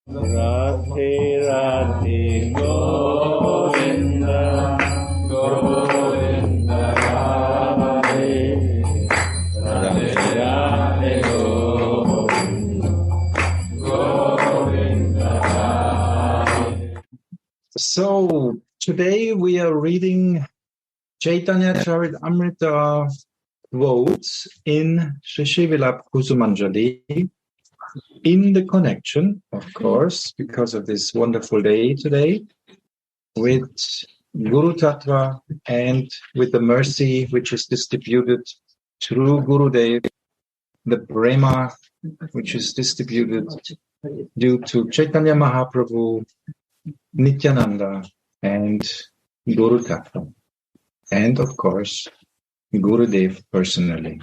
Radhe Radhe Govinda Govinda Radhe Radhe Radhe Govinda Govinda Radhe. So today we are reading Caitanya Caritamrita quotes in Shri Vilapa Kusumanjali, in the connection, of course, because of this wonderful day today, with Guru Tattva and with the mercy which is distributed through Gurudev, the prema which is distributed due to Chaitanya Mahaprabhu, Nityananda, and Guru Tattva, and of course, Gurudev personally.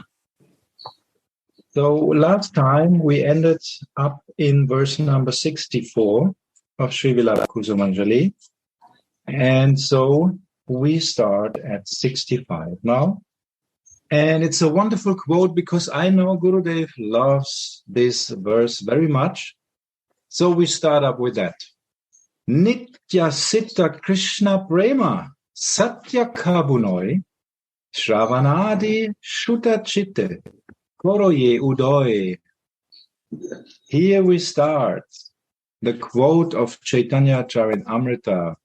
So last time we ended up in verse number 64 of Sri Vilapa Kusumanjali, and so we start at 65 now. And it's a wonderful quote because I know Gurudev loves this verse very much. So we start up with that. Nitya Siddha Krishna Prema Satya Kabunoi Shravanadi Shuta Chitte Koroye Udoye. Here we start the quote of Caitanya Caritamrita.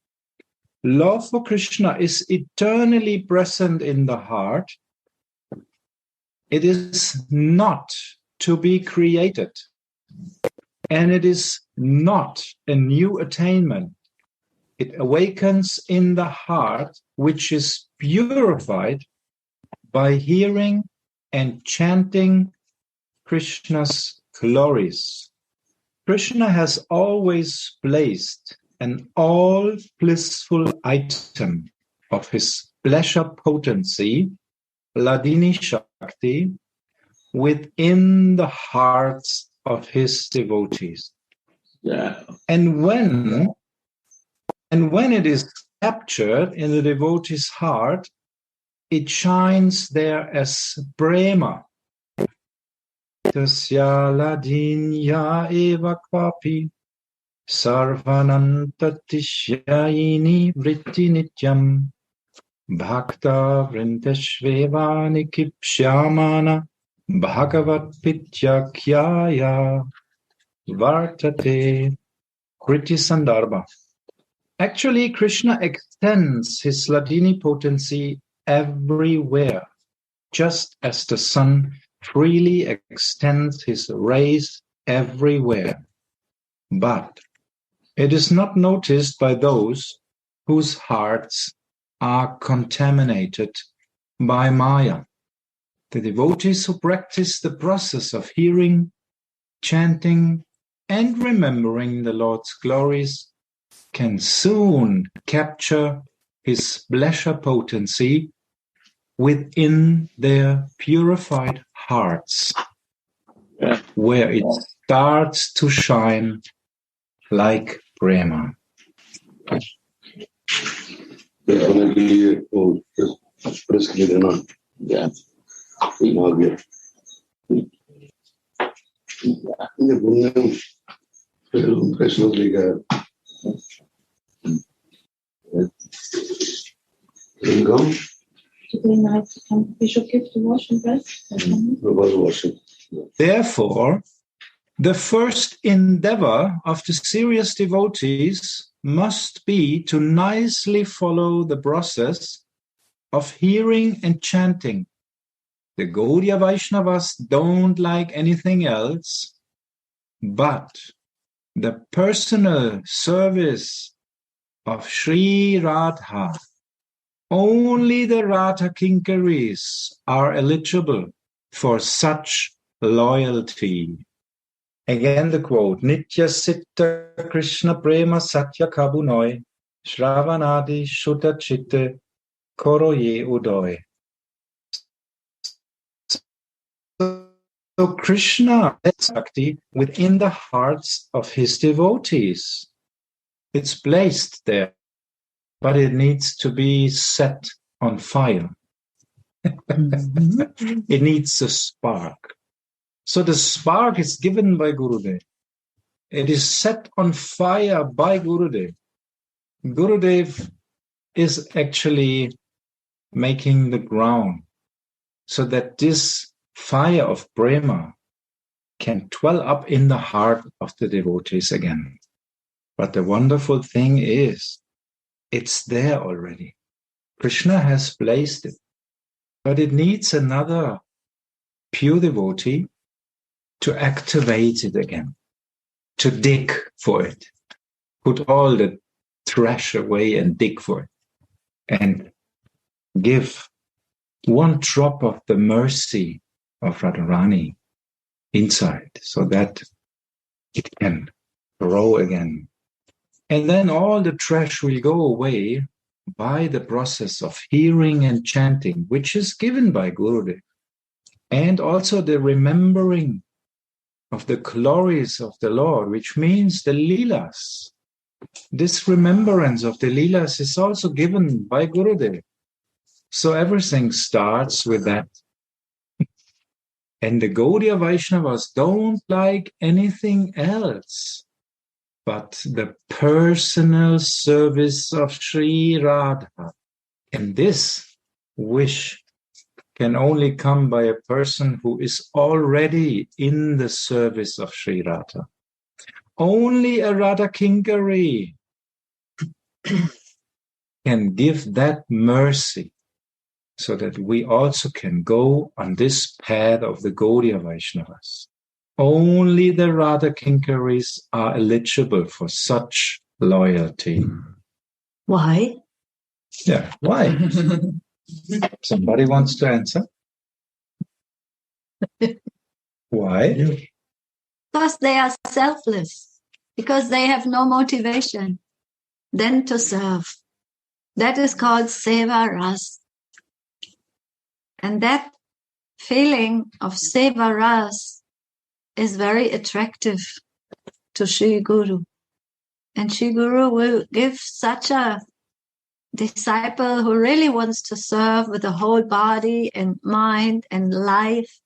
Love for Krishna is eternally present in the heart. It is not to be created, and it is not a new attainment. It awakens in the heart, which is purified by hearing and chanting Krishna's glories. Krishna has always placed an all-blissful item of his pleasure potency, Ladini Shakti, within the hearts of his devotees. Yeah. And when it is captured in the devotee's heart, it shines there as prema. Tasya ladinya eva kvapi sarvananta tishyayini vritti nityam bhakta vrindashvevani kipshyamana bhagavat pityakyaya vartate kriti sandarbha. Actually, Krishna extends his Ladini potency everywhere, just as the sun freely extends his rays everywhere. But it is not noticed by those whose hearts are contaminated by Maya. The devotees who practice the process of hearing, chanting, and remembering the Lord's glories can soon capture his pleasure potency within their purified hearts, where it starts to shine like prema. We should give the washing breath. Therefore, the first endeavor of the serious devotees must be to nicely follow the process of hearing and chanting. The Gaudiya Vaishnavas don't like anything else but the personal service of Sri Radha. Only the Radha Kinkaris are eligible for such loyalty. Again the quote, Nitya Siddha Krishna Prema Satya Kabunoi Shravanadi Shuddha Chitte Koroye Udoy. So Krishna is Bhakti within the hearts of his devotees. It's placed there, but it needs to be set on fire. It needs a spark. So the spark is given by Gurudev. It is set on fire by Gurudev. Gurudev is actually making the ground so that this fire of prema can dwell up in the heart of the devotees again. But the wonderful thing is, it's there already. Krishna has placed it, but it needs another pure devotee to activate it again, to dig for it, put all the trash away and dig for it, and give one drop of the mercy of Radharani inside so that it can grow again. And then all the trash will go away by the process of hearing and chanting, which is given by Gurudev. And also the remembering of the glories of the Lord, which means the Leelas. This remembrance of the Leelas is also given by Gurudev. So everything starts with that. And the Gaudiya Vaishnavas don't like anything else but the personal service of Sri Radha. And this wish can only come by a person who is already in the service of Sri Radha. Only a Radha Kinkari can give that mercy so that we also can go on this path of the Gaudiya Vaishnavas. Only the Radha Kinkaris are eligible for such loyalty. Why? Yeah, why? Somebody wants to answer? Why? Because they are selfless, because they have no motivation than to serve. That is called seva ras. And that feeling of seva ras is very attractive to Sri Guru. And Sri Guru will give such a disciple who really wants to serve with the whole body and mind and life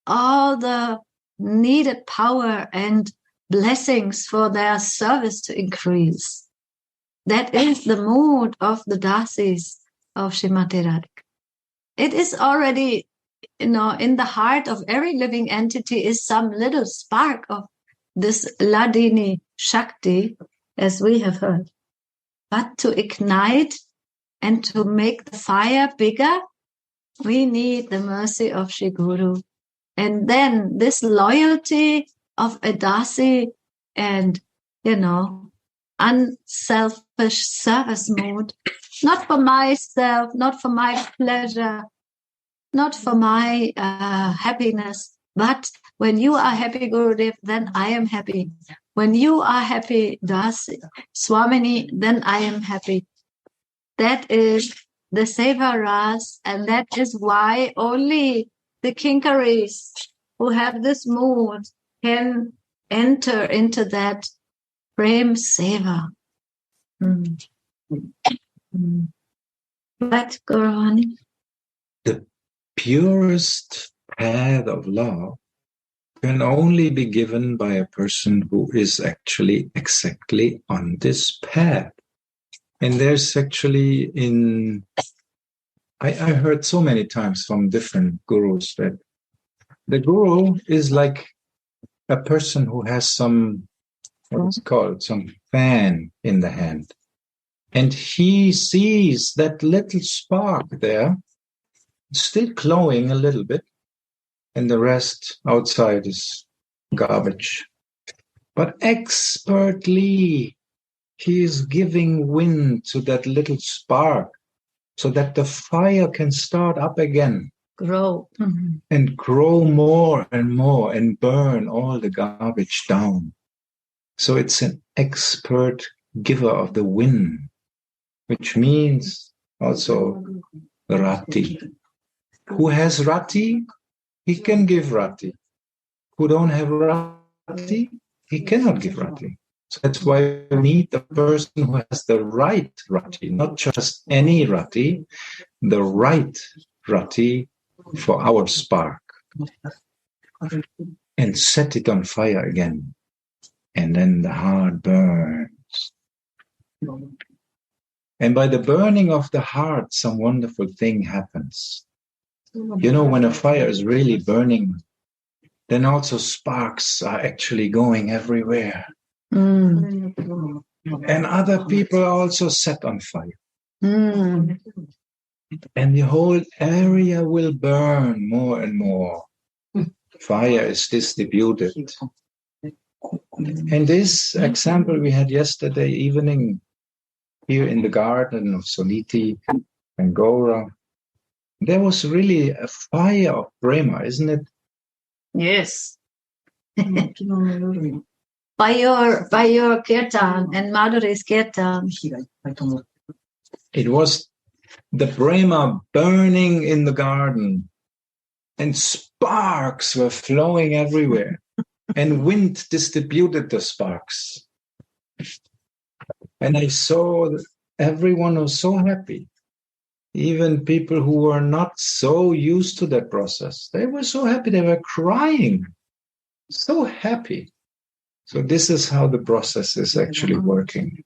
all the needed power and blessings for their service to increase. That is the mood of the dasis of Srimati Radhika. It is already, in the heart of every living entity is some little spark of this Ladini Shakti, as we have heard. But to ignite and to make the fire bigger, we need the mercy of Sri Guru. And then this loyalty of a dasi and, unselfish service mode, not for myself, not for my pleasure, not for my happiness, but when you are happy, Gurudev, then I am happy. When you are happy, Dasi, Swamini, then I am happy. That is the seva ras, and that is why only the kinkaris who have this mood can enter into that prem seva. But Gauravani? The purest path of love can only be given by a person who is actually exactly on this path. And there's actually I heard so many times from different gurus that the guru is like a person who has some fan in the hand. And he sees that little spark there, still glowing a little bit, and the rest outside is garbage. But expertly, he is giving wind to that little spark so that the fire can start up again. Grow. Mm-hmm. And grow more and burn all the garbage down. So it's an expert giver of the wind, which means also rati. Who has rati, he can give rati. Who don't have rati, he cannot give rati. So that's why we need the person who has the right rati, not just any rati, the right rati for our spark. And set it on fire again. And then the heart burns. And by the burning of the heart, some wonderful thing happens. You know, when a fire is really burning, then also sparks are actually going everywhere. And other people are also set on fire. And the whole area will burn more and more. Fire is distributed. And this example we had yesterday evening here in the garden of Soniti and Gaura, there was really a fire of prema, isn't it? Yes. By your kirtan and Madhuri's kirtan. It was the prema burning in the garden, and sparks were flowing everywhere, and wind distributed the sparks. And I saw that everyone was so happy. Even people who were not so used to that process, they were so happy, they were crying, so happy. So this is how the process is actually working.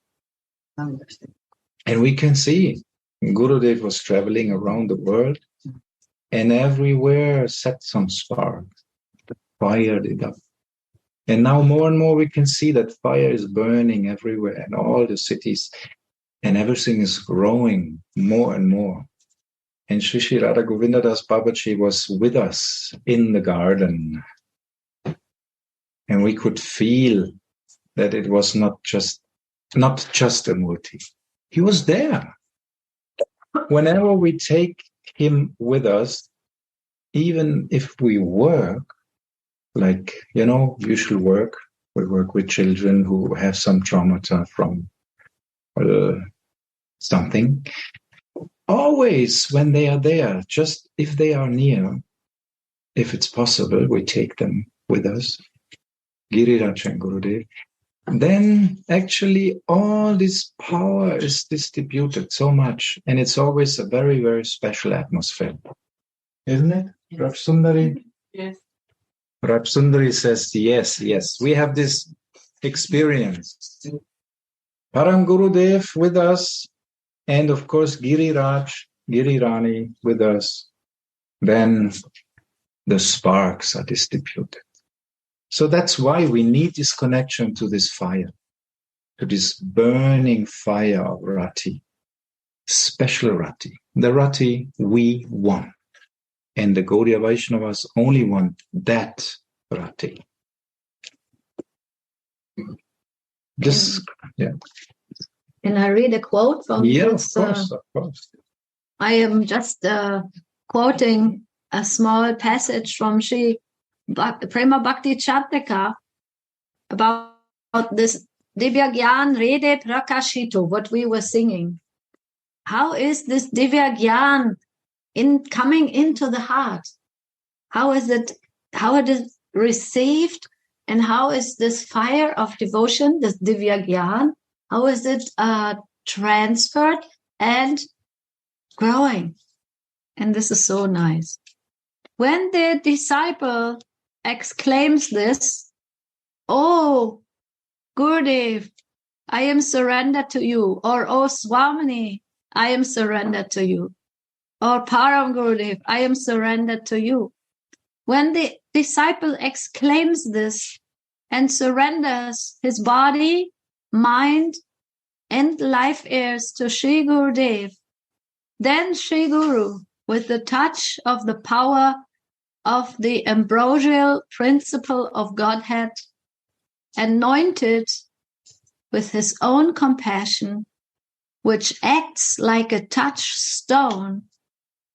And we can see Gurudev was traveling around the world, and everywhere set some spark, fired it up. And now more and more we can see that fire is burning everywhere in all the cities, and everything is growing more and more. And Sri Sri Radha Govindadas Babaji was with us in the garden. And we could feel that it was not just a murti. He was there. Whenever we take him with us, even if we work, like, usual work, we work with children who have some traumata from something. Always when they are there, just if they are near, if it's possible, we take them with us, Giriraj and Gurudev. Then actually all this power is distributed so much, and it's always a very, very special atmosphere. Isn't it? Yes. Raj Sundari? Yes. Raj Sundari says, yes, we have this experience. Param Gurudev with us, and of course Giriraj, Girirani with us. Then the sparks are distributed. So that's why we need this connection to this fire, to this burning fire of Rati, special Rati, the Rati we want. And the Gaudiya Vaishnavas only want that Rati. Can I read a quote from this? Of course. I am just quoting a small passage from Sri Prema Bhakti Chandrika about this Divya Gyan Rede Prakashito, what we were singing. How is this Divya Gyan coming into the heart? How it is received, and how is this fire of devotion, this Divya Gyan, how is it transferred and growing? And this is so nice. When the disciple exclaims this, "Oh, Gurudev, I am surrendered to you," or "Oh, Swamini, I am surrendered to you," or "Param Gurudev, I am surrendered to you." When the disciple exclaims this and surrenders his body, mind, and life heirs to Sri Gurudev, then Sri Guru, with the touch of the power of the ambrosial principle of Godhead, anointed with his own compassion, which acts like a touchstone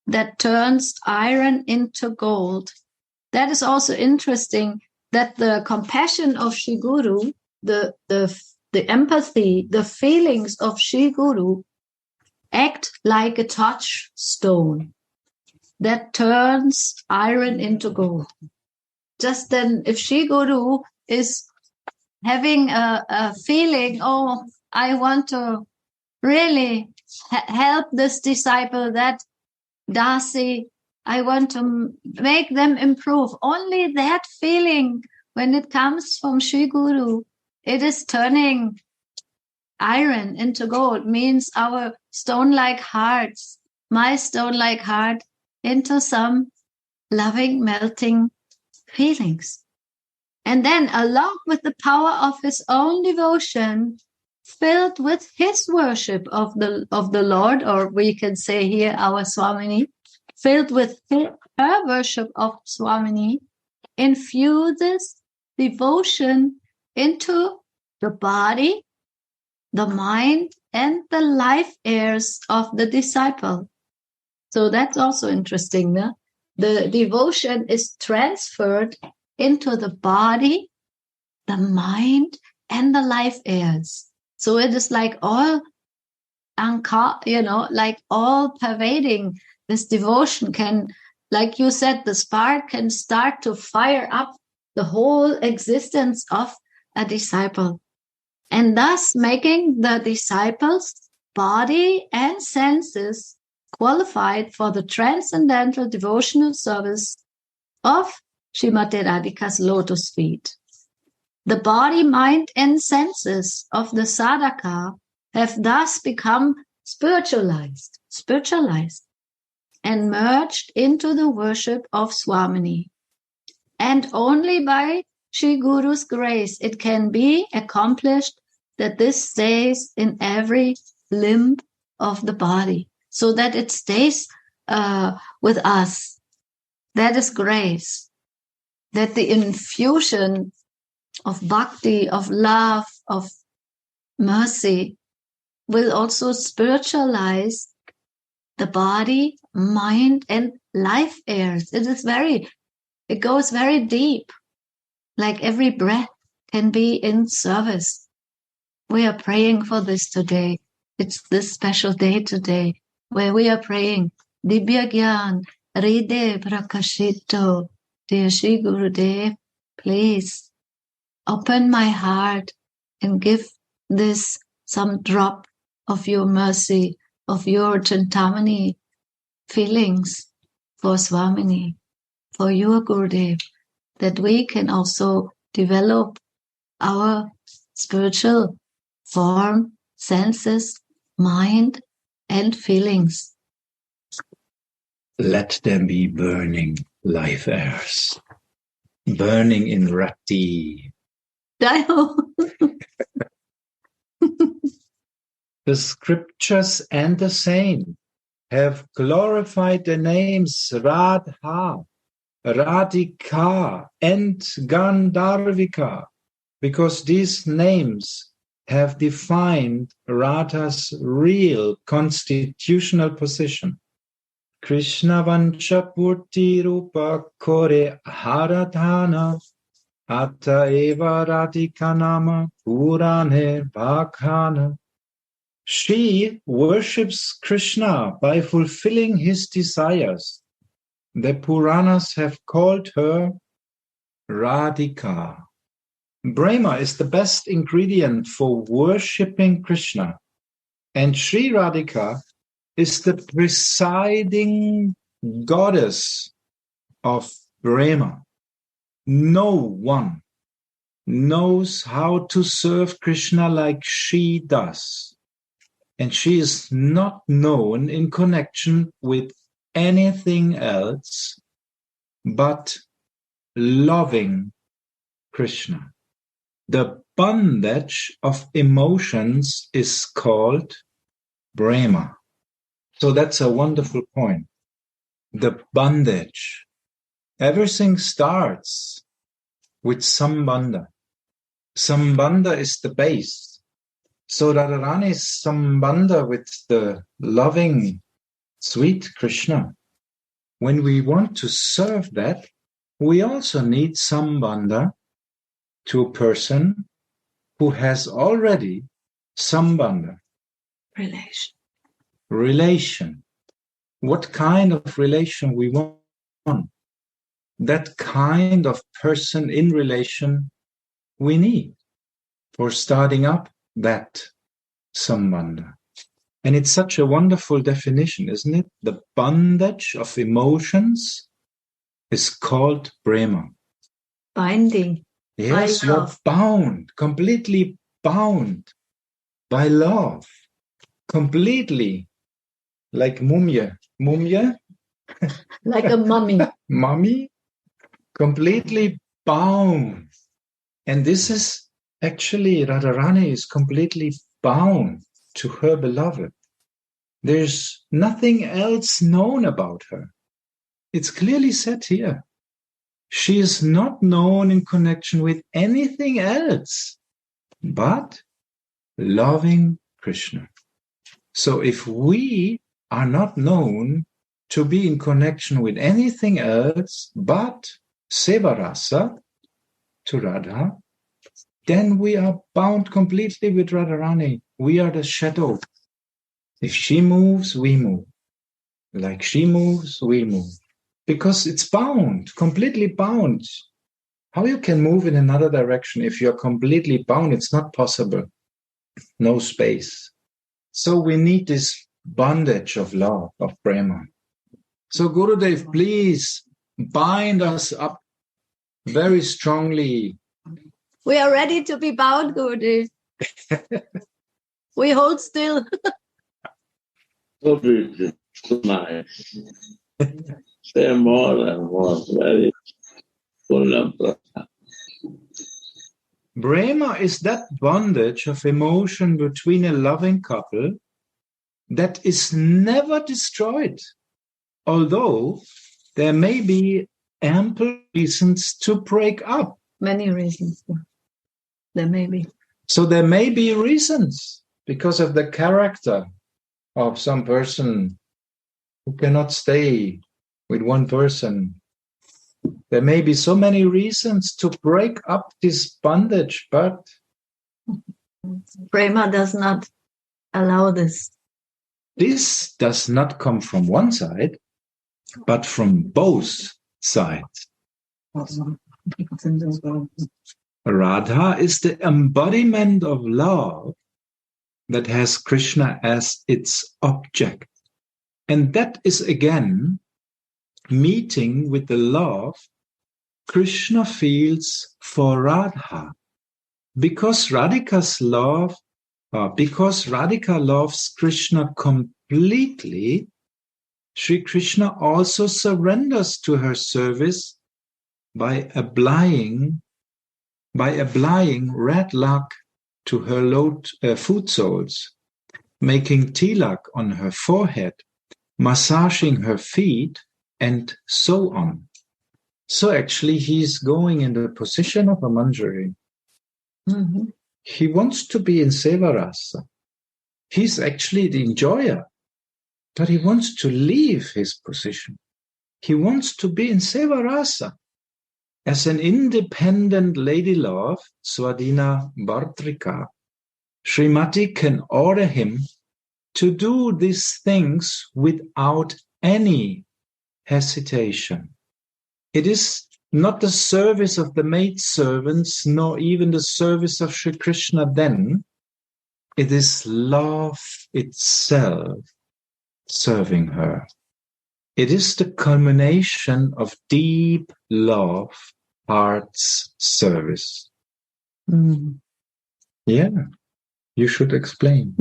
that turns iron into gold. That is also interesting, that the compassion of Sri Guru, the empathy, the feelings of Sri Guru act like a touchstone that turns iron into gold. Just then, if Sri Guru is having a feeling, "Oh, I want to really help this disciple, that Dasi, I want to make them improve," only that feeling, when it comes from Sri Guru, it is turning iron into gold, means our stone-like hearts, my stone-like heart, into some loving, melting feelings. And then, along with the power of his own devotion, filled with his worship of the Lord, or we can say here our Swamini, filled with her worship of Swamini, infuses devotion into the body, the mind, and the life airs of the disciple. So that's also interesting. No? The devotion is transferred into the body, the mind, and the life airs. So it is like all, like all pervading. This devotion can, like you said, the spark can start to fire up the whole existence of a disciple, and thus making the disciple's body and senses qualified for the transcendental devotional service of Srimati Radhika's lotus feet. The body, mind, and senses of the sadhaka have thus become spiritualized, and merged into the worship of Swamini. And only by Shri Guru's grace it can be accomplished that this stays in every limb of the body, so that it stays with us. That is grace. That the infusion of bhakti, of love, of mercy will also spiritualize the body, mind, and life airs. It goes very deep. Like every breath can be in service. We are praying for this today. It's this special day today where we are praying. Dibya Gyan, Ride Prakashito, dear Shri Gurudev, please open my heart and give this some drop of your mercy, of your Chintamani feelings for Swamini, for your Gurudev, that we can also develop our spiritual form, senses, mind, and feelings. Let them be burning life airs, burning in Rati. The scriptures and the saints have glorified the names Radha, Radhika, and Gandharvika, because these names have defined Radha's real constitutional position. Krishna Vancha Purti Rupa Kore Haradhana Atta Eva Radhika Nama Purane Bhakhana. She worships Krishna by fulfilling his desires. The Puranas have called her Radhika. Brahma is the best ingredient for worshipping Krishna, and Sri Radhika is the presiding goddess of Brahma. No one knows how to serve Krishna like she does, and she is not known in connection with anything else but loving Krishna. The bondage of emotions is called Brahma. So that's a wonderful point. The bondage. Everything starts with Sambandha. Sambandha is the base. So Radharani's Sambandha with the loving, sweet Krishna. When we want to serve that, we also need Sambandha to a person who has already Sambandha. Relation. What kind of relation we want? That kind of person in relation we need for starting up that Sambandha. And it's such a wonderful definition, isn't it? The bondage of emotions is called Brahma. Binding. Yes, you're bound, completely bound by love. Completely. Like mummy. Mummy? Like a mummy. Mummy? Completely bound. And this is actually, Radharani is completely bound to her beloved. There's nothing else known about her. It's clearly said here. She is not known in connection with anything else but loving Krishna. So if we are not known to be in connection with anything else but Sevarasa, to Radha, then we are bound completely with Radharani. We are the shadow. If she moves, we move. Like she moves, we move. Because it's bound, completely bound. How you can move in another direction if you're completely bound? It's not possible. No space. So we need this bondage of love, of prema. So Gurudev, please bind us up very strongly. We are ready to be bound, Gurudev. We hold still. So beautiful, so nice. Say more and more, very full of prasad. Prema is that bondage of emotion between a loving couple that is never destroyed, although there may be ample reasons to break up. Many reasons. There may be. So there may be reasons because of the character of some person who cannot stay with one person. There may be so many reasons to break up this bondage, but Prema does not allow this. This does not come from one side, but from both sides. Radha is the embodiment of love that has Krishna as its object. And that is again meeting with the love Krishna feels for Radha. Because Radhika's love, because Radhika loves Krishna completely, Sri Krishna also surrenders to her service by applying red luck to her foot soles, making tilak on her forehead, massaging her feet, and so on. So actually he's going in the position of a manjari. Mm-hmm. He wants to be in Sevarasa. He's actually the enjoyer, but he wants to leave his position. He wants to be in Sevarasa. As an independent lady love, Swadhina Bhartrika, Srimati can order him to do these things without any hesitation. It is not the service of the maidservants, nor even the service of Sri Krishna then. It is love itself serving her. It is the culmination of deep love, heart's service. Mm. Yeah, you should explain.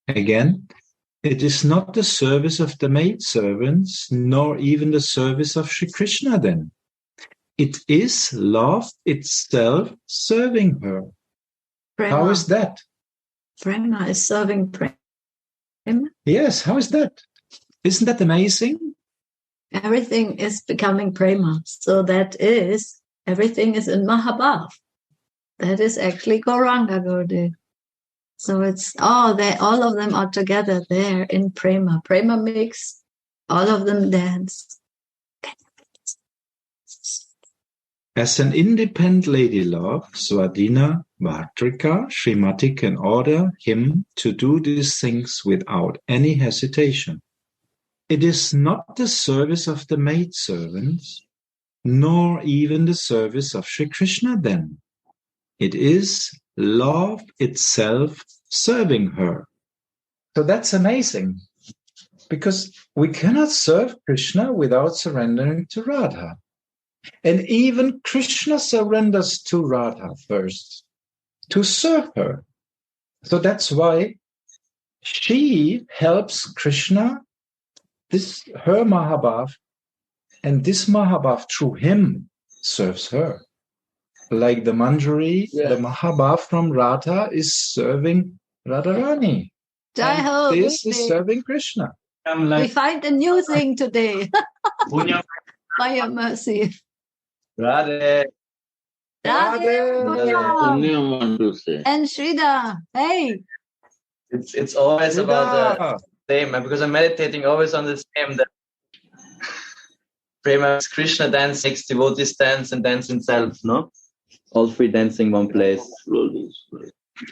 Again, it is not the service of the maidservants, nor even the service of Sri Krishna then. It is love itself serving her. Prema. How is that? Prema is serving prema. Yes, how is that? Isn't that amazing? Everything is becoming prema. So that is, everything is in Mahabhav. That is actually Gauranga Gurudev. So it's all of them are together there in prema. Prema makes all of them dance. As an independent lady love, Swadhina Bhartrika, Srimati can order him to do these things without any hesitation. It is not the service of the maidservants, nor even the service of Sri Krishna then. It is love itself serving her. So that's amazing, because we cannot serve Krishna without surrendering to Radha. And even Krishna surrenders to Radha first to serve her. So that's why she helps Krishna, her Mahabhav, and this Mahabhav through him serves her. Like the Manjari, the Mahabhav from Radha is serving Radharani. And this is serving Krishna. We find a new thing today. By your mercy. Radhe. Radhe. And Shrida. Hey. It's always about the same, because I'm meditating always on the same. That Prema makes Krishna dance, makes devotees dance, and dance himself, no? All three dancing one place.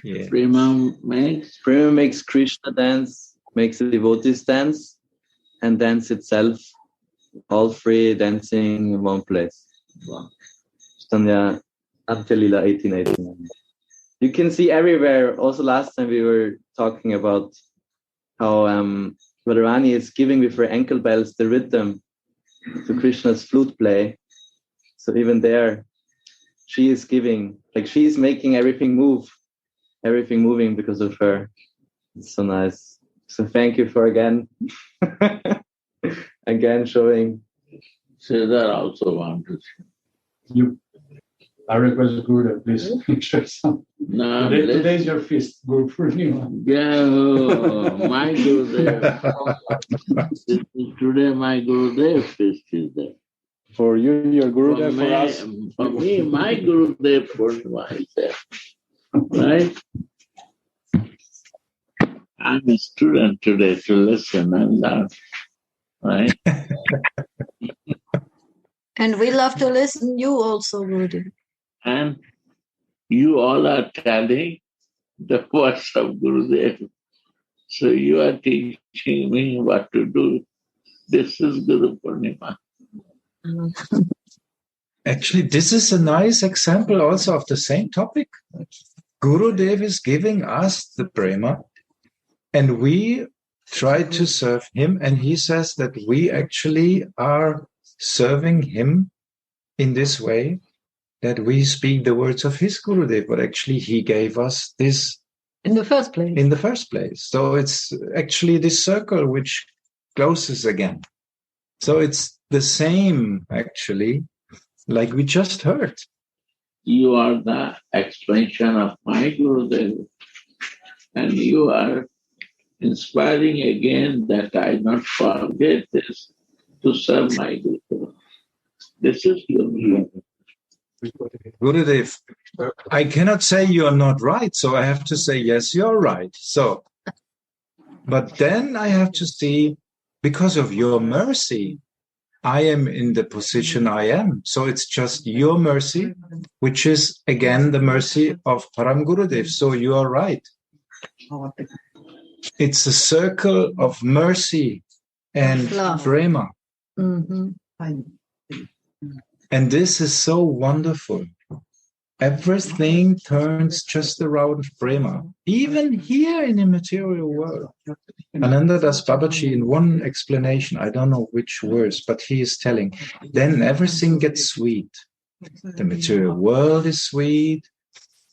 Yeah. Prema makes Krishna dance, makes the devotees dance, and dance itself. All three dancing in one place. Wow. Caitanya Abjalila 1889. You can see everywhere. Also, last time we were talking about how Radharani is giving with her ankle bells the rhythm to Krishna's flute play. So even there, she is giving, like she is making everything moving because of her. It's so nice. So thank you for again showing. Sridhar also wanted. I request Gurudev, please share some. No, today is your feast, Guru Purnima. Yeah, my Gurudev. Today my Gurudev feast is there. For you, your Gurudev, for us. For me, my Gurudev Purnima is there. Right? I'm a student today to listen and learn. Right? And we love to listen you also, Gurudev. And you all are telling the words of Gurudev. So you are teaching me what to do. This is Guru Purnima. Actually, this is a nice example also of the same topic. Gurudev is giving us the prema, and we try to serve him, and he says that we actually are serving him in this way, that we speak the words of his Gurudev, but actually he gave us this in the first place. So it's actually this circle which closes again. So it's the same, actually, like we just heard. You are the expansion of my Gurudev, and you are inspiring again that I not forget this to serve my Gurudev. This is your Gurudev. Gurudev, I cannot say you are not right, so I have to say, yes, you're right. So, but then I have to see, because of your mercy, I am in the position I am. So it's just your mercy, which is again the mercy of Param Gurudev. So you are right. It's a circle of mercy and prema. Mm-hmm. And this is so wonderful. Everything turns just around prema. Even here in the material world. Ananda Das Babaji, in one explanation, I don't know which verse, but he is telling, then everything gets sweet. The material world is sweet.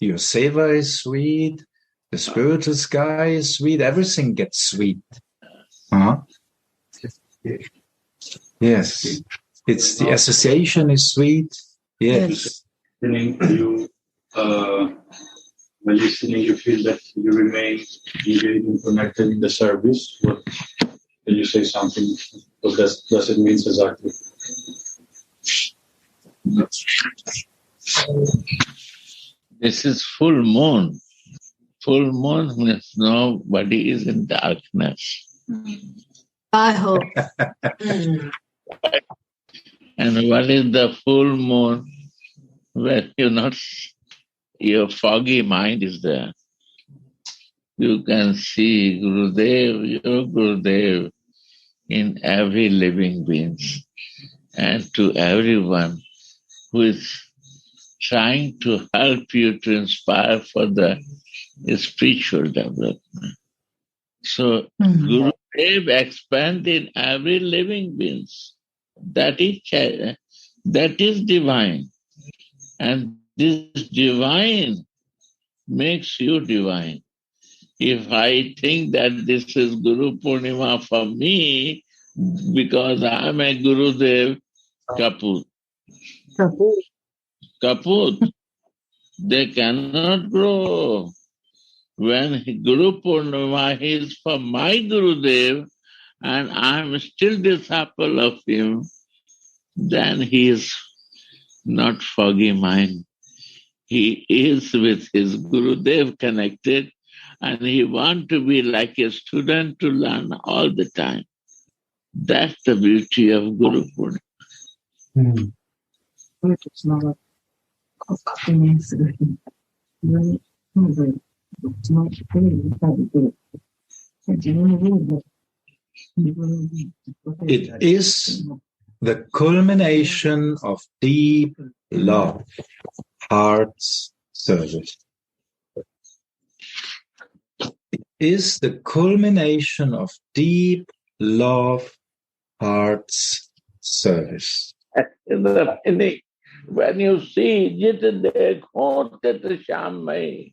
Your seva is sweet. The spiritual sky is sweet. Everything gets sweet. Yes. It's the association is sweet. Yes. You, when listening, you feel that you remain engaged and connected in the service. What, can you say something? What does it mean exactly? This is full moon. Full moon means nobody is in darkness. I hope. And what is the full moon? When your foggy mind is there. You can see Gurudev, your Gurudev, in every living being, and to everyone who is trying to help you to inspire for the spiritual development. So Gurudev expands in every living being. That is That is divine. And this divine makes you divine. If I think that this is Guru Purnima for me, because I am a Gurudev kaput. Kaput. They cannot grow. When Guru Purnima is for my Gurudev and I am still disciple of him, then he is not foggy mind. He is with his Gurudev connected and he wants to be like a student to learn all the time. That's the beauty of Guru Purnima. It is the culmination of deep love, heart's service. It is the culmination of deep love, heart's service. When you see Jit Dekho Tit Shyam Mai,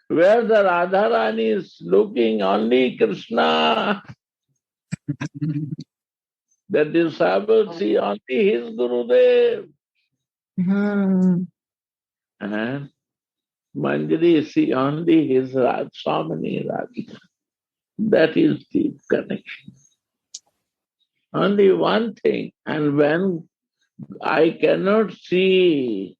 where the Radharani is looking only Krishna, the disciples see only his Gurudev. And Manjari see only his Swamini Radhika. That is deep connection. Only one thing. And when I cannot see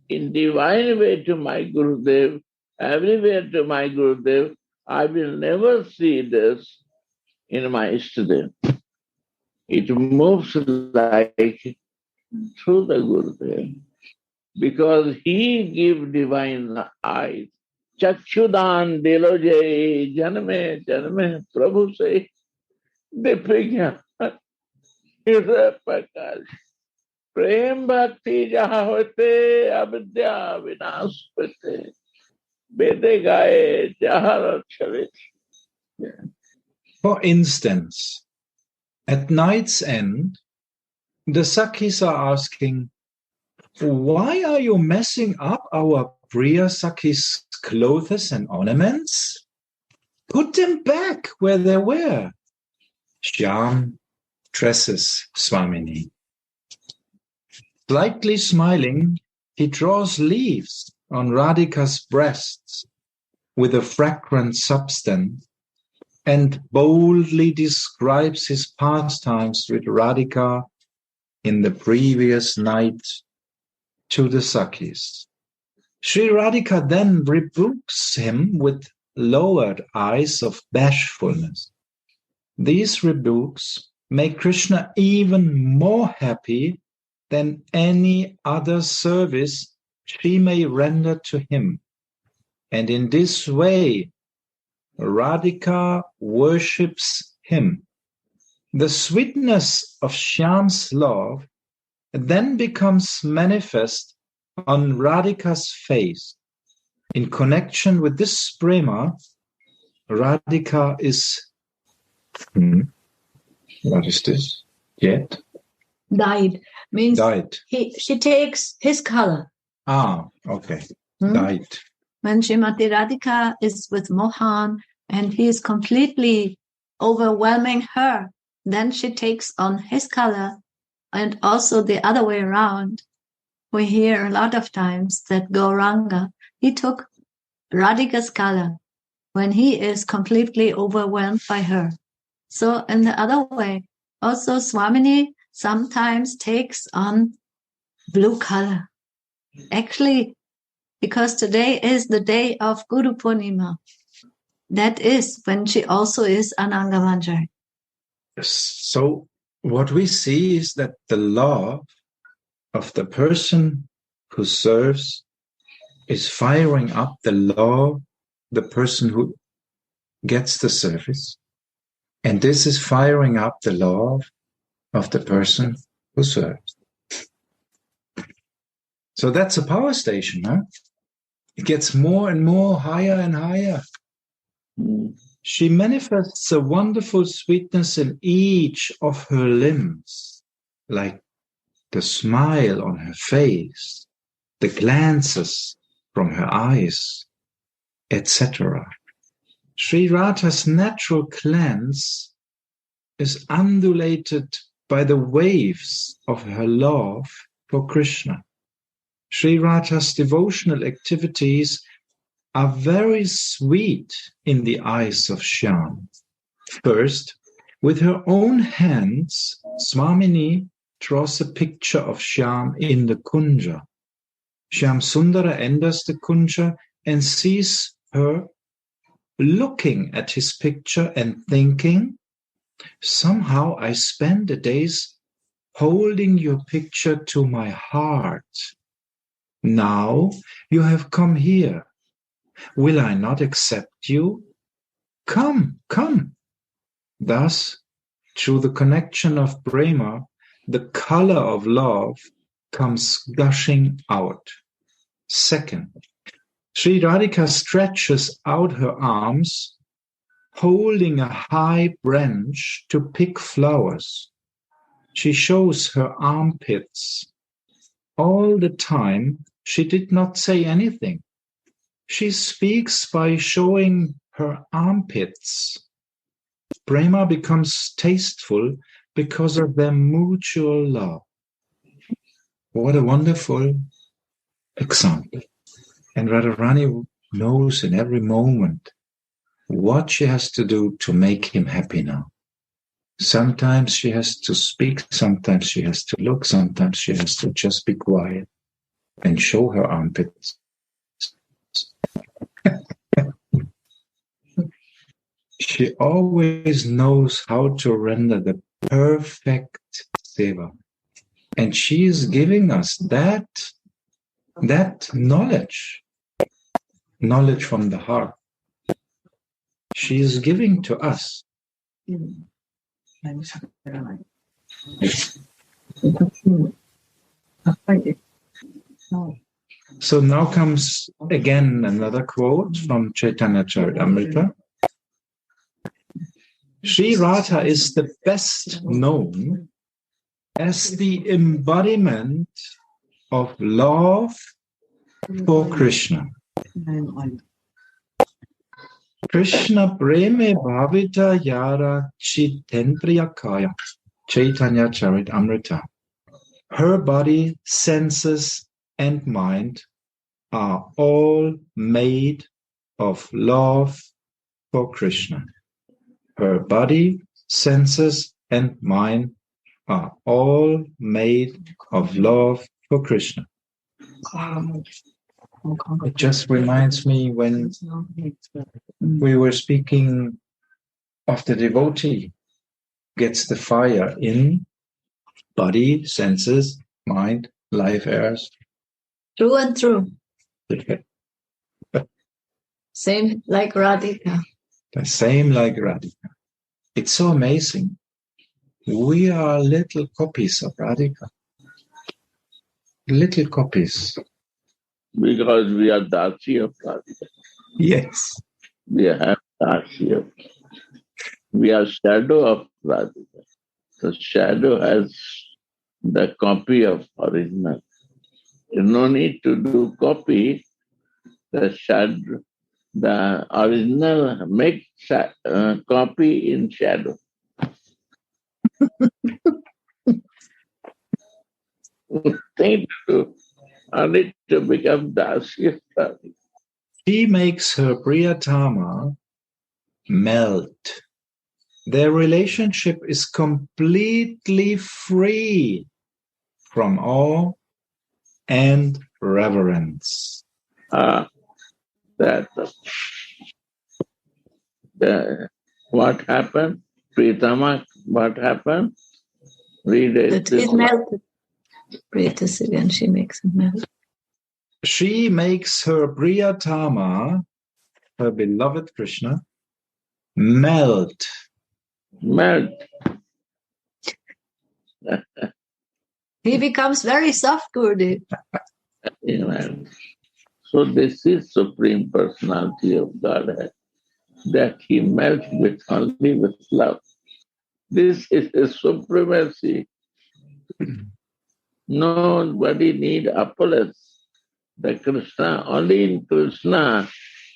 in divine way to my Gurudev, everywhere to my Gurudev, I will never see this in my Ishtadev. It moves like through the Gurudev because he gives divine eyes. Chakshudan Diloje Janame Janame Prabhu say Dipigya Prakash. Prem Bhakti Jaha Hote Avidya Vinash Pate Vede Gaye Jahar Charit. For instance, at night's end, the Sakhis are asking, why are you messing up our Priya Sakhi's clothes and ornaments? Put them back where they were. Shyam dresses Swamini. Slightly smiling, he draws leaves on Radhika's breasts with a fragrant substance and boldly describes his pastimes with Radhika in the previous night to the Sakhis. Sri Radhika then rebukes him with lowered eyes of bashfulness. These rebukes make Krishna even more happy than any other service she may render to him. And in this way, Radhika worships him. The sweetness of Shyam's love then becomes manifest on Radhika's face. In connection with this prema, Radhika is... What is this? Yet? Dyed. Means Dyed. She takes his color. Ah, okay. Dyed. When Srimati Radhika is with Mohan and he is completely overwhelming her, then she takes on his color. And also the other way around. We hear a lot of times that Gauranga, he took Radhika's color when he is completely overwhelmed by her. So in the other way, also Swamini sometimes takes on blue color. Actually, because today is the day of Guru Purnima. That is when she also is Ananga Manjari. So what we see is that the love of the person who serves is firing up the love, the person who gets the service. And this is firing up the love of the person who serves. So that's a power station, huh? It gets more and more, higher and higher. She manifests a wonderful sweetness in each of her limbs, like the smile on her face, the glances from her eyes, etc. Sri Radha's natural glance is undulated by the waves of her love for Krishna. Sri Radha's devotional activities are very sweet in the eyes of Shyam. First, with her own hands, Swamini draws a picture of Shyam in the Kunja. Shyam Sundara enters the Kunja and sees her looking at his picture and thinking, somehow I spend the days holding your picture to my heart. Now you have come here. Will I not accept you? Come, come. Thus, through the connection of prema, the color of love comes gushing out. Second, Sri Radhika stretches out her arms, holding a high branch to pick flowers. She shows her armpits. All the time, she did not say anything. She speaks by showing her armpits. Prema becomes tasteful because of their mutual love. What a wonderful example. And Radharani knows in every moment what she has to do to make him happy now. Sometimes she has to speak, sometimes she has to look, sometimes she has to just be quiet and show her armpits. She always knows how to render the perfect seva. And she is giving us that knowledge from the heart. She is giving to us. So now comes again another quote from Caitanya Caritamrita. Sri Radha is the best known as the embodiment of love for Krishna. Krishna preme bhavita yara chitendriya kaya. Caitanya Caritamrita. Her body, senses, and mind are all made of love for Krishna. Her body, senses, and mind are all made of love for Krishna. It just reminds me when we were speaking of the devotee gets the fire in body, senses, mind, life airs. True and true. Same like Radhika. The same like Radhika. It's so amazing. We are little copies of Radhika. Little copies. Because we are Dasi of Radhika. Yes. We have Dasi of Radhika. We are shadow of Radhika. The shadow has the copy of original. No need to do copy. The shadow, the original make copy in shadow. Thing to do, only to become Dasi. She makes her Priyatama melt. Their relationship is completely free from awe and reverence. What happened? Priyatama, what happened? Read it. It melted. Priyatasi again, she makes it melt. She makes her Priyatama, her beloved Krishna, melt. Melt. He becomes very soft, Gurudev. So this is Supreme Personality of Godhead, that he melts with only with love. This is his supremacy. Nobody need opulence. The Krishna, only in Krishna,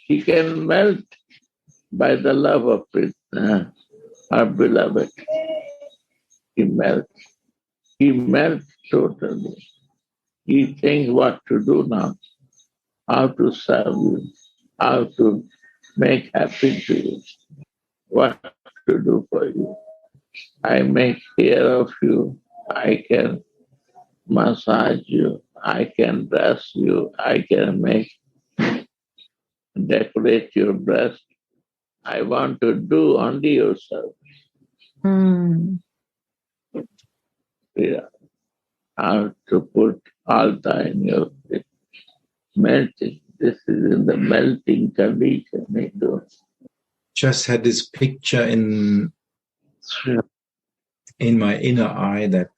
he can melt by the love of Krishna, our beloved. He melts. He melts totally. He thinks what to do now, how to serve you, how to make happy to you, what to do for you. I make care of you. I can massage you. I can dress you. I can decorate your breast. I want to do only your service. Yeah. How to put altar in your feet. Melting. This is in the melting condition. Just had this picture in my inner eye that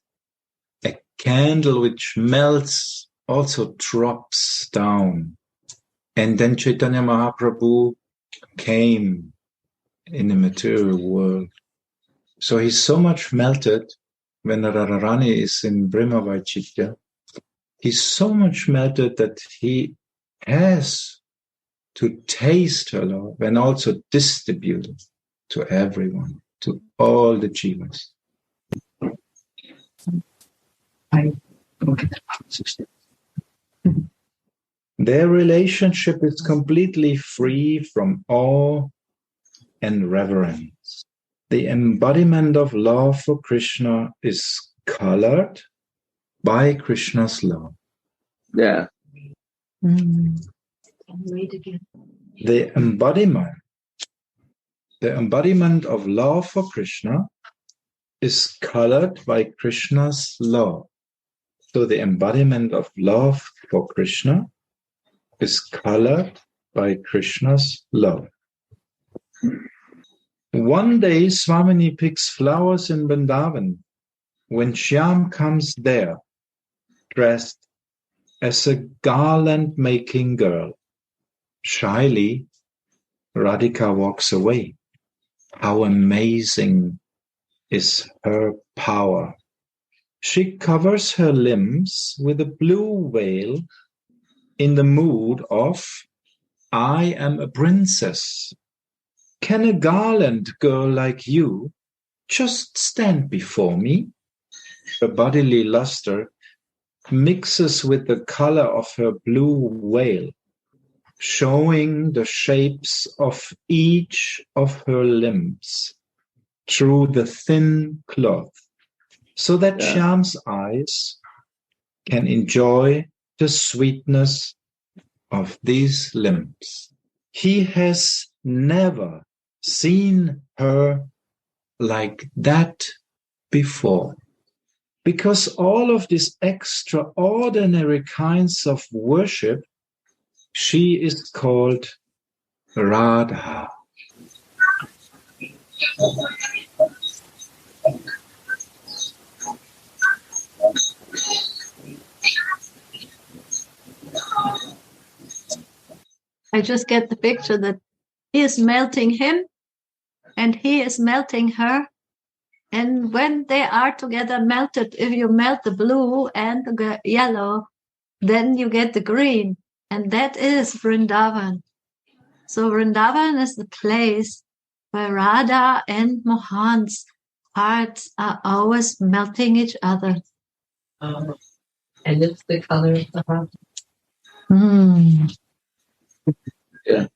a candle which melts also drops down. And then Caitanya Mahaprabhu came in the material world. So he's so much melted when Radharani is in Brahma Vaicitya. He's so much melted that he has to taste her love and also distribute it to everyone, to all the jivas. Their relationship is completely free from awe and reverence. The embodiment of love for Krishna is colored by Krishna's love. Yeah. Read again. The embodiment of love for Krishna is colored by Krishna's love. So the embodiment of love for Krishna is colored by Krishna's love. One day, Swamini picks flowers in Vrindavan when Shyam comes there, dressed as a garland-making girl. Shyly, Radhika walks away. How amazing is her power! She covers her limbs with a blue veil in the mood of, I am a princess. Can a garland girl like you just stand before me? Her bodily luster mixes with the color of her blue veil, showing the shapes of each of her limbs through the thin cloth, so that Shyam's eyes can enjoy the sweetness of these limbs. He has never seen her like that before, because all of these extraordinary kinds of worship, she is called Radha. I just get the picture that he is melting him and he is melting her. And when they are together melted, if you melt the blue and the yellow, then you get the green. And that is Vrindavan. So Vrindavan is the place where Radha and Mohan's hearts are always melting each other. And it's the color of the heart. Yeah.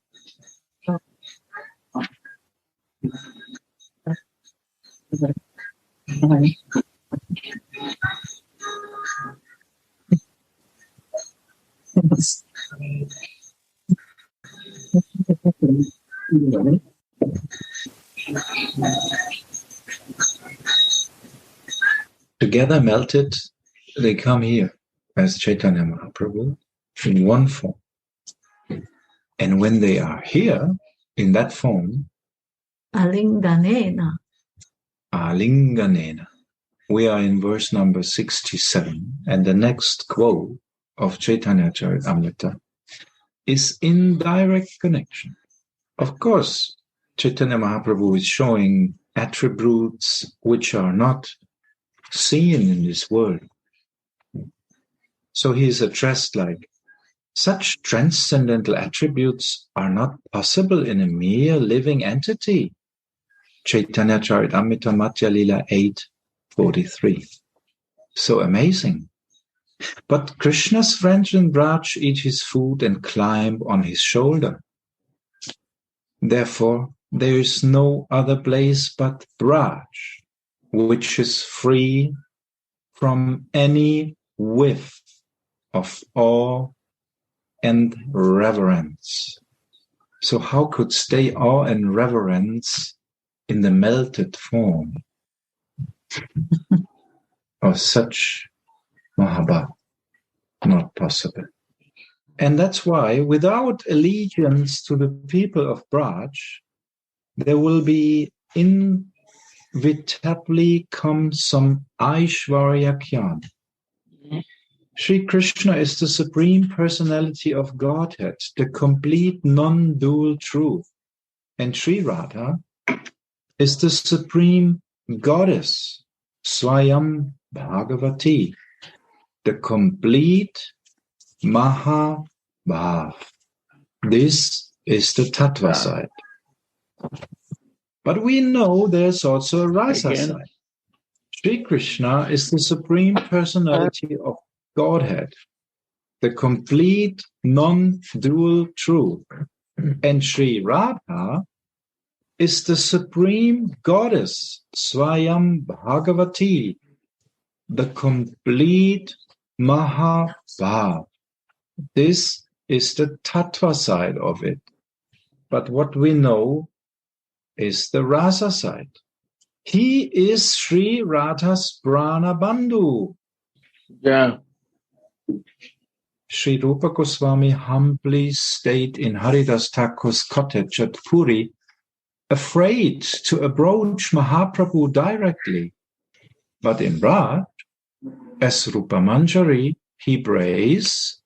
Together melted, they come here as Caitanya Mahaprabhu in one form. And when they are here in that form, Alinganena. Alinganena. We are in verse number 67, and the next quote of Caitanya Caritamrita is in direct connection. Of course, Caitanya Mahaprabhu is showing attributes which are not seen in this world. So he is addressed like, such transcendental attributes are not possible in a mere living entity. Caitanya Charitamrita Madhya Lila 8:43. So amazing. But Krishna's friends in Braj eat his food and climb on his shoulder. Therefore, there is no other place but Braj, which is free from any whiff of awe and reverence. So how could stay awe and reverence in the melted form of such Mahabharata? Not possible. And that's why, without allegiance to the people of Braj, there will be inevitably come some Aishwarya Jnana. Sri Krishna is the Supreme Personality of Godhead, the complete non-dual truth. And Sri Radha is the Supreme Goddess, Swayam Bhagavati, the complete Mahabhav. This is the Tattva side. But we know there's also a Rasa side. Sri Krishna is the Supreme Personality of Godhead, the complete non-dual truth. And Sri Radha is the Supreme Goddess, Swayam Bhagavati, the complete Mahabhav. This is the Tattva side of it. But what we know is the Rasa side. He is Sri Radha's Prana Bandhu. Yeah. Sri Rupa Goswami humbly stayed in Haridas Thakur's cottage at Puri, afraid to approach Mahaprabhu directly. But in Braj, as Rupa Manjari, he prays,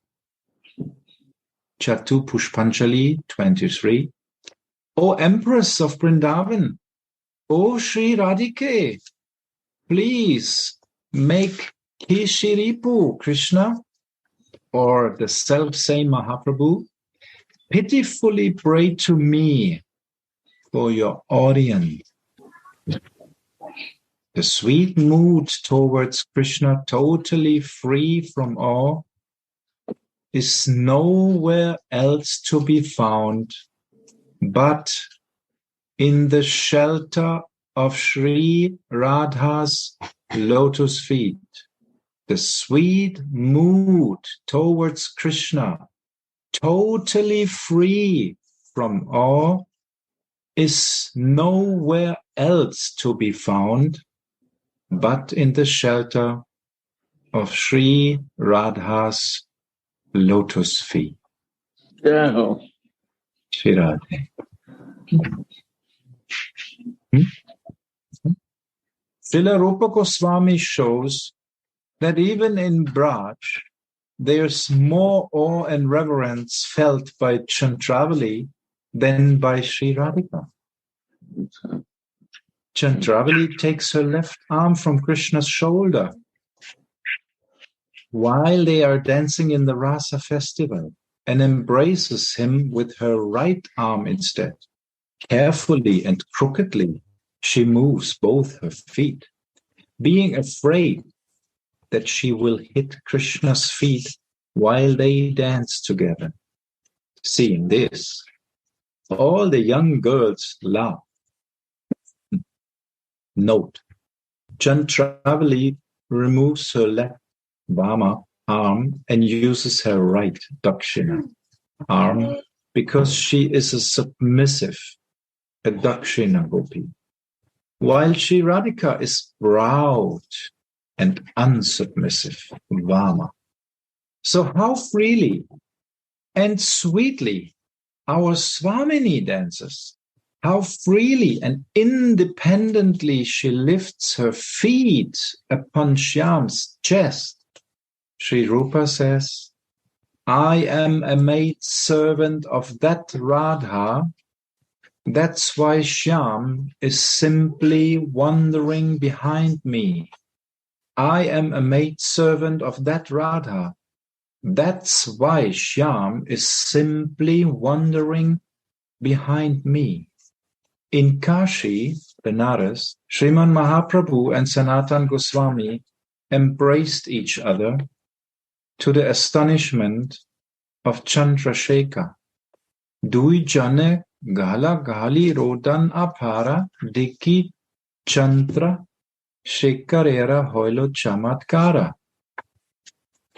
Chatu Pushpanjali 23, O Empress of Vrindavan, O Sri Radhike, please make Kishiripu Krishna, or the self-same Mahaprabhu, pitifully pray to me for your audience. The sweet mood towards Krishna, totally free from awe, is nowhere else to be found but in the shelter of Sri Radha's lotus feet. The sweet mood towards Krishna, totally free from awe, is nowhere else to be found but in the shelter of Sri Radha's lotus feet. Yeah. Sri Radha. Srila Rupa Goswami shows that even in Braj, there's more awe and reverence felt by Chandravali than by Sri Radhika. Chandravali takes her left arm from Krishna's shoulder while they are dancing in the Rasa festival and embraces him with her right arm instead. Carefully and crookedly, she moves both her feet, being afraid that she will hit Krishna's feet while they dance together. Seeing this, all the young girls laugh. Note, Chandravali removes her left Vama arm and uses her right Dakshina arm because she is a submissive, a Dakshina Gopi, while Sri Radhika is proud and unsubmissive, Vama. So how freely and sweetly our Swamini dances, how freely and independently she lifts her feet upon Shyam's chest. Sri Rupa says, I am a maid servant of that Radha. That's why Shyam is simply wandering behind me. I am a maid servant of that Radha. That's why Shyam is simply wandering behind me. In Kashi, Benares, Sriman Mahaprabhu and Sanatan Goswami embraced each other to the astonishment of Chandrasekhar. Dui jane gala gali rodan apara diki Chandra Shekarera hoilo chamatkara.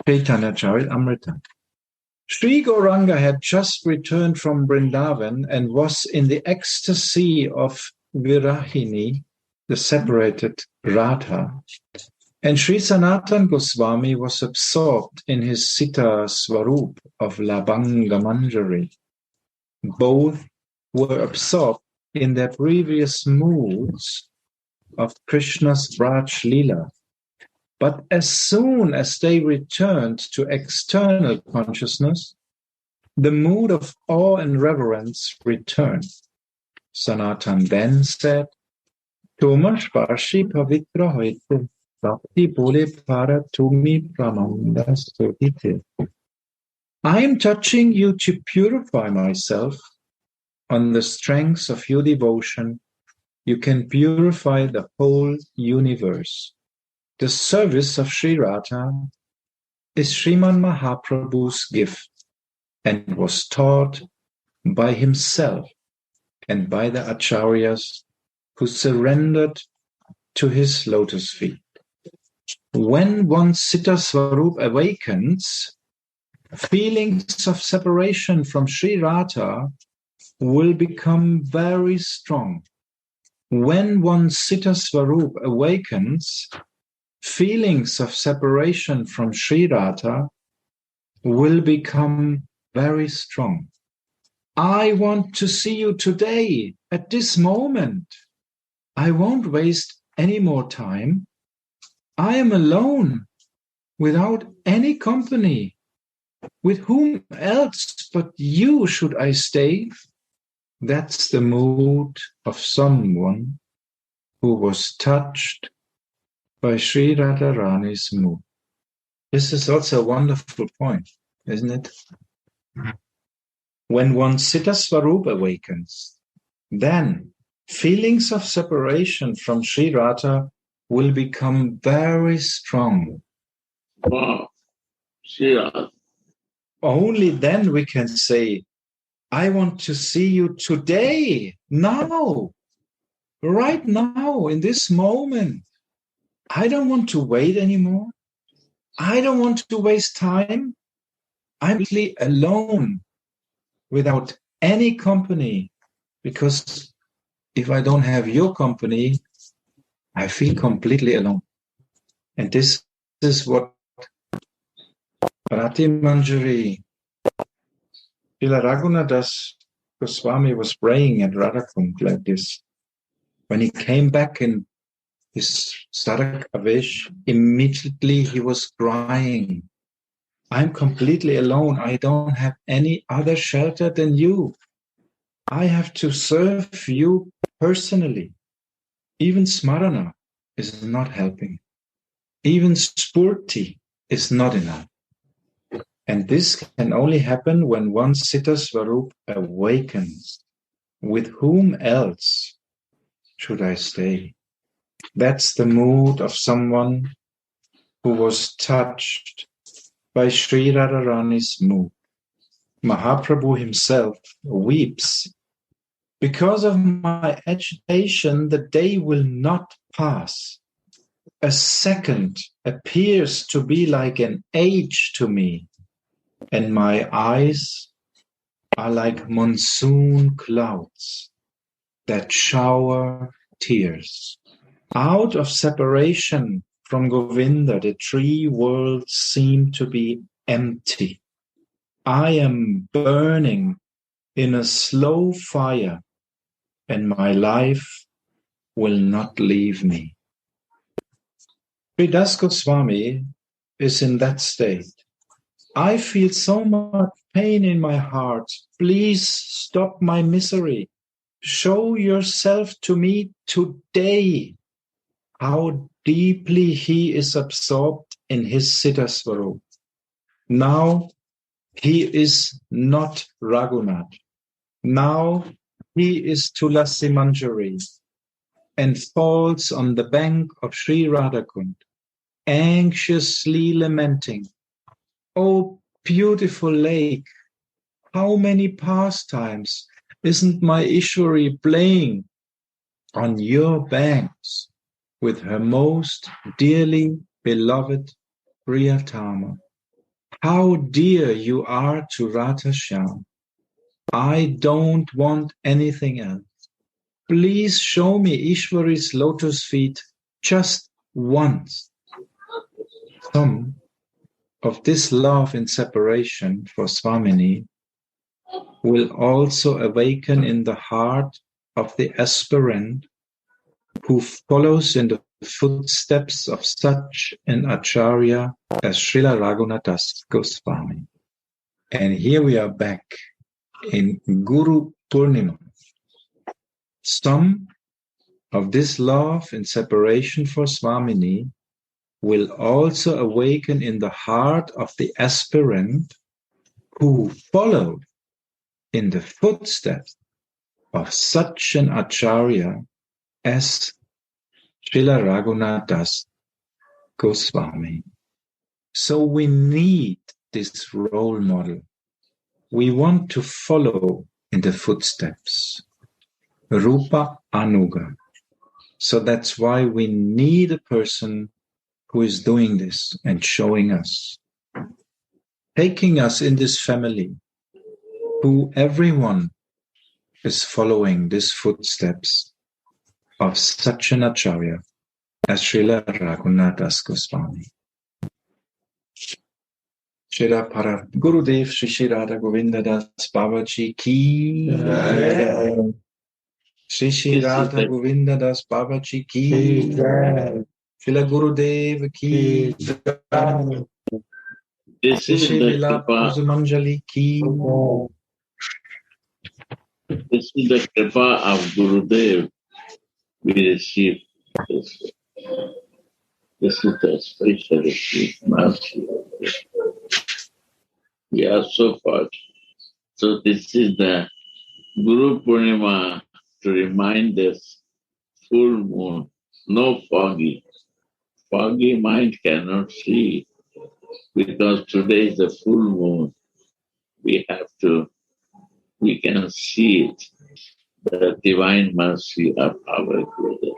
Caitanya Caritamrita. Sri Gauranga had just returned from Vrindavan and was in the ecstasy of Virahini, the separated Radha, and Sri Sanatan Goswami was absorbed in his Sita Swarup of Labanga Manjari. Both were absorbed in their previous moods of Krishna's Raj Leela. But as soon as they returned to external consciousness, the mood of awe and reverence returned. Sanatan then said, Toma Sparshi Pavitra Hoite, Bhakti Bole Para Tumi Pramanda Sotite. I am touching you to purify myself. On the strength of your devotion, you can purify the whole universe. The service of Sri Radha is Sriman Mahaprabhu's gift and was taught by himself and by the acharyas who surrendered to his lotus feet. When one's Sita Swarup awakens, feelings of separation from Sri Radha will become very strong. When one's Sita Swarup awakens, feelings of separation from Sri Radha will become very strong. I want to see you today, at this moment. I won't waste any more time. I am alone, without any company. With whom else but you should I stay? That's the mood of someone who was touched by Sri Radharani's mood. This is also a wonderful point, isn't it? When one's Sita Swarup awakens, then feelings of separation from Sri Radha will become very strong. Wow. Sri Radha. Only then we can say, I want to see you today, now, right now, in this moment. I don't want to wait anymore. I don't want to waste time. I'm really alone, without any company, because if I don't have your company, I feel completely alone. And this is what Rati Manjari, Srila Raghunadas Goswami was praying at Radhakund like this. When he came back in his Sarakavesh, immediately he was crying. I'm completely alone. I don't have any other shelter than you. I have to serve you personally. Even Smarana is not helping. Even Spurti is not enough. And this can only happen when one's Sita Swarup awakens. With whom else should I stay? That's the mood of someone who was touched by Sri Radharani's mood. Mahaprabhu himself weeps. Because of my agitation, the day will not pass. A second appears to be like an age to me, and my eyes are like monsoon clouds that shower tears. Out of separation from Govinda, the three worlds seem to be empty. I am burning in a slow fire, and my life will not leave me. Sridas Goswami is in that state. I feel so much pain in my heart. Please stop my misery. Show yourself to me today. How deeply he is absorbed in his Siddha Swarup. Now he is not Raghunath. Now he is Tulasi Manjari and falls on the bank of Sri Radhakund, anxiously lamenting, "Oh, beautiful lake, how many pastimes isn't my Ishwari playing on your banks with her most dearly beloved Priyatama? How dear you are to Radha Shyam. I don't want anything else. Please show me Ishwari's lotus feet just once." Some of this love in separation for Swamini will also awaken in the heart of the aspirant who follows in the footsteps of such an Acharya as Srila Raghunath Das Goswami. And here we are back in Guru Purnima. Some of this love in separation for Swamini will also awaken in the heart of the aspirant who followed in the footsteps of such an Acharya as Srila Raghunath Das Goswami. So we need this role model. We want to follow in the footsteps. Rupa Anuga. So that's why we need a person who is doing this and showing us, taking us in this family, who everyone is following these footsteps of such an Acharya as Srila Raghunath Das Goswami. Srila Para Gurudev Shri Shri Radha Govinda Das Babaji ki Jai. Shri Shri Radha Govinda Das Babaji ki Jai. Srila Gurudev ki Jai. This is Shri the Vilapa kripa. Kusumanjali ki Jai. This is the kripa of Gurudev. We receive this. This is the special mercy. We are so fortunate. So this is the Guru Purnima to remind us full moon, no foggy. Foggy mind cannot see because today is the full moon. We can see it, the divine mercy of our Gurudev.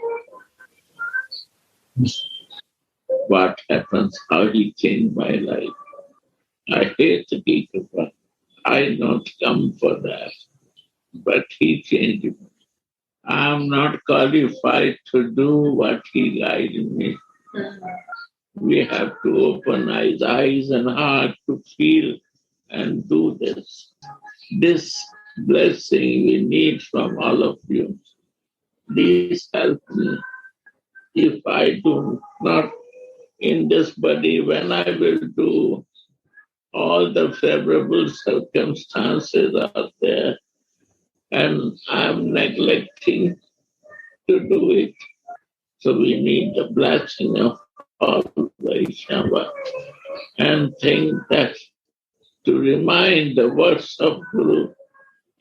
What happens, how he changed my life. I hate the Gita. I don't come for that, but he changed me. I am not qualified to do what he guided me. We have to open eyes and heart to feel and do this. This blessing we need from all of you. Please help me. If I do not in this body, when I will do, all the favorable circumstances are there, and I'm neglecting to do it. So we need the blessing of all Vaishnava and think that to remind the words of Guru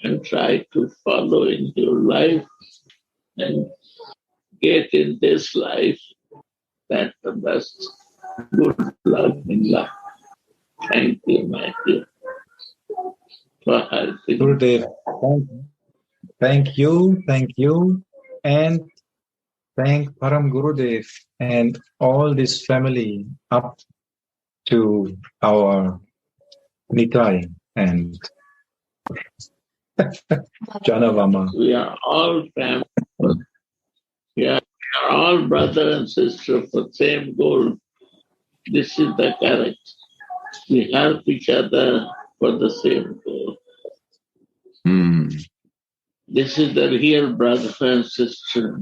and try to follow in your life and get in this life. That's the best. Good luck in life. Thank you, my dear, for helping. Gurudev, thank you, and thank Param Gurudev and all this family up to our Nitai and Janavama. We are all family. We are all brother and sister for the same goal. This is the character. We help each other for the same goal. This is the real brother and sister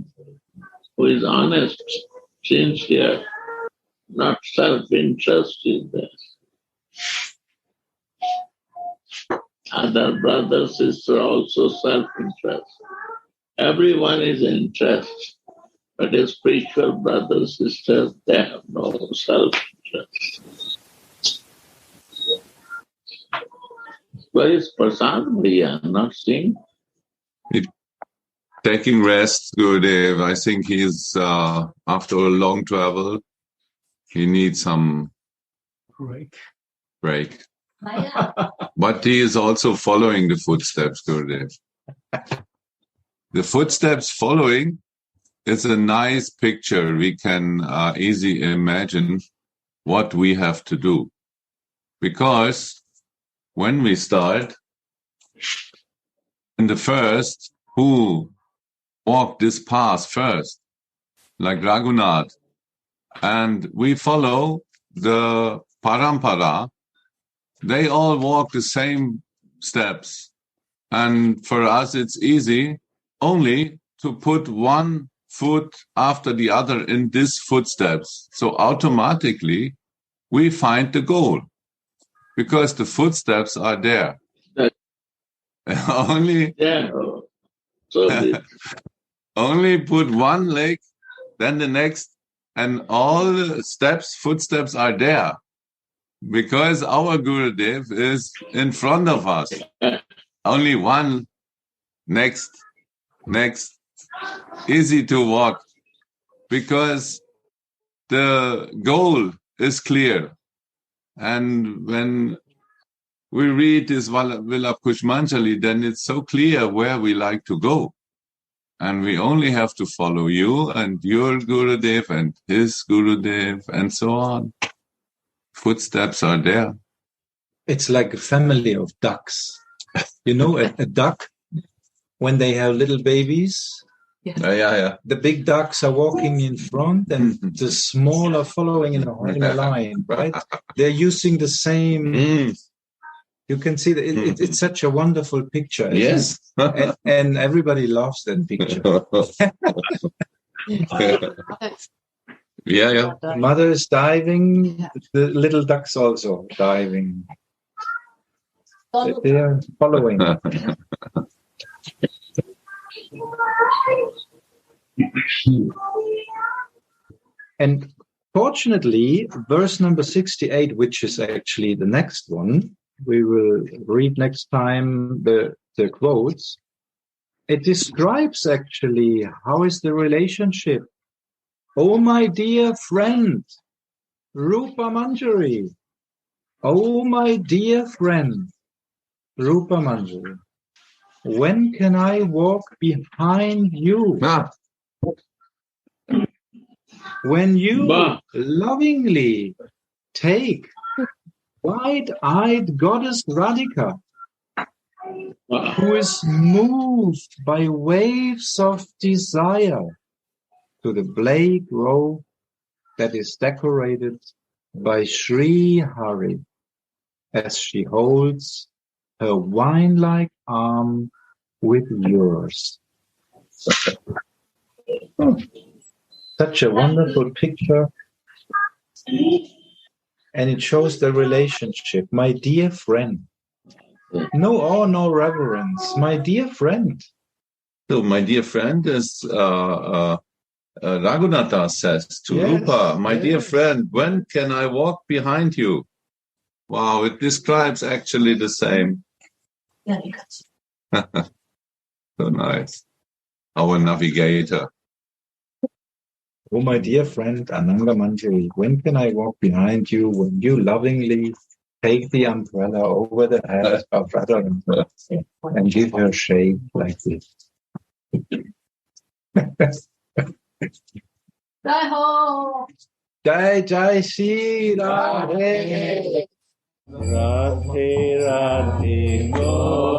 who is honest, sincere, not self-interest in there. Other brother, sister also self-interest. Everyone is interest, but as spiritual brothers, sisters, they have no self-interest. Where is Prasad Bhaiya? Not seeing. Taking rest, Gurudev. I think he's, after a long travel, he needs some break. But he is also following the footsteps, Gurudev. The footsteps following is a nice picture. We can easily imagine what we have to do. Because when we start, in the first, who walked this path first, like Raghunath, and we follow the parampara, they all walk the same steps. And for us, it's easy only to put one foot after the other in these footsteps. So automatically, we find the goal because the footsteps are there. Only, Yeah. So only put one leg, then the next, and all the footsteps are there. Because our Gurudev is in front of us. Only one, next, easy to walk. Because the goal is clear. And when we read this Vilapa Kusumanjali, then it's so clear where we like to go. And we only have to follow you and your Gurudev and his Gurudev and so on. Footsteps are there. It's like a family of ducks. You know, a duck, when they have little babies, Yeah. the big ducks are walking in front and the small are following in a line, right? They're using the same... You can see that it's such a wonderful picture. Yes. and everybody loves that picture. Yeah. The mother is diving, the little ducks also diving. They are following. And fortunately, verse number 68, which is actually the next one, we will read next time the quotes. It describes actually how is the relationship. Oh, my dear friend, Rupa Manjari. Oh, my dear friend, Rupa Manjari. When can I walk behind you? When you lovingly take wide-eyed goddess Radhika, who is moved by waves of desire to the blade robe that is decorated by Sri Hari, as she holds her wine-like arm with yours. Such a wonderful picture. And it shows the relationship. My dear friend. No awe, no reverence. My dear friend. So my dear friend is Raghunatha says to Rupa, my dear friend, when can I walk behind you? Wow, it describes actually the same. So nice. Our navigator. Oh, my dear friend, Ananga Manjari, when can I walk behind you when you lovingly take the umbrella over the head of Radharani and give her shade like this? Jai Ho! Jai Shri Radhe. Radhe Radhe Go.